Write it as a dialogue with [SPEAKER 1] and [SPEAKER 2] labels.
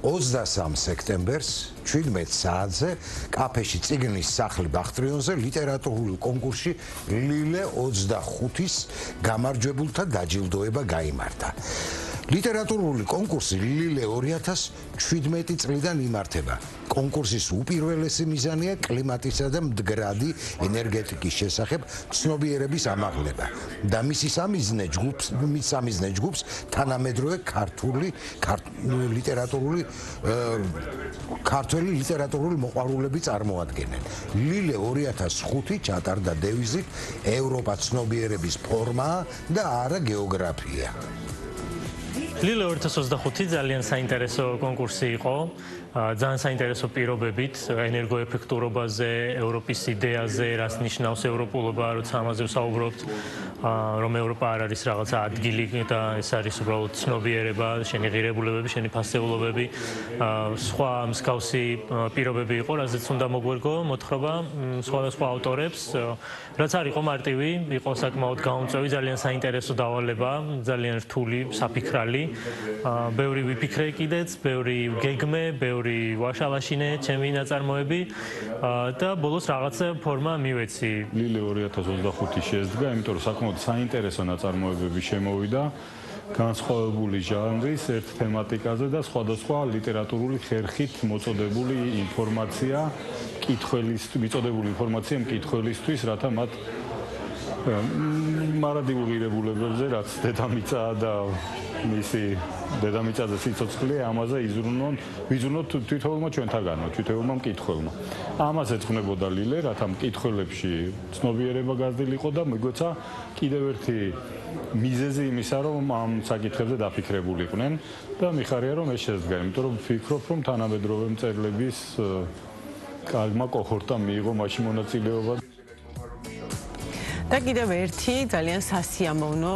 [SPEAKER 1] 23 სექტემბერს 17 საათზე კაფეში წიგნის სახლი ბახტრიონზე ლიტერატურული კონკურსში ლილე 25-ის გამარჯვებულთა დაჯილდოება გაიმართა. ლიტერატურული კონკურსი ლილე 2017 წლიდან იმართება. კონკურსის უპირველესი მიზანია კლიმატისა და მდგრადი ენერგეტიკის შესახებ ცნობიერების ამაღლება და მისი სამიზნე ჯგუფს თანამედროვე ქართველი ლიტერატურული მოყვარულები წარმოადგენენ. ლილე 2005 ჩატარდა დევიზით ევროპა ცნობიერების ფორმაა და არა გეოგრაფია.
[SPEAKER 2] ლილე 2025 ძალიან საინტერესო კონკურსი იყო. ძალიან საინტერესო პირობებით ენერგოეფექტურობაზე, ევროპის იდეაზე, რას ნიშნავს ევროპულობა, როცა ამაზე ვსაუბრობთ, რომ ევროპა არ არის რაღაცა ადგილი და ეს არის უბრალოდ ცნობიერება, შენი ღირებულებები, შენი ფასეულობები, სხვა მსგავსი პირობები იყო, რაზეც უნდა მოგვერგო მოთხრობა სხვადასხვა ავტორებს, რაც არ იყო მარტივი, იყო საკმაოდ გამომწვევი, ძალიან საინტერესო დავალება, ძალიან რთული, საფიქრალი, ბევრი ვიფიქრე კიდეც, ბევრი გეგმე, ბევრი ვაშალაშინე ჩემი ნაწარმოები და ბოლოს რაღაცა ფორმა მივეცი.
[SPEAKER 3] ლილე 2025 შეესდგა, იმიტომ რომ საკმაოდ საინტერესო ნაწარმოებები შემოვიდა განსხვავებული ჟანრის ერთ თემატიკაზე და სხვადასხვა ლიტერატურული ხერხით მოწოდებული ინფორმაცია მკითხველისთვის, რათა მათ მარადიულ ღირებულებებზე, რაც დედამიწა და მისი დედამიწაზე სიცოცხლე, ამაზე ვიზრუნოთ თვითონმა ჩვენთაგანმა, თვითონმა მკითხველმა. ამას ეძღვნებოდა ლილე, რათა მკითხველებში ცნობიერება გაზრდილიყო და მიგვეცა კიდევ ერთი მიზეზი იმისა, რომ ამ საკითხებზე დაფიქრებულიყვნენ და მიხარია, რომ ეს შედგა, იმიტომ რომ ვფიქრობ, რომ თანამედროვე მწერლების კარგმა კოჰორტამ მიიღო მასში მონაწილეობა.
[SPEAKER 4] და კიდევ ერთი ძალიან სასიამოვნო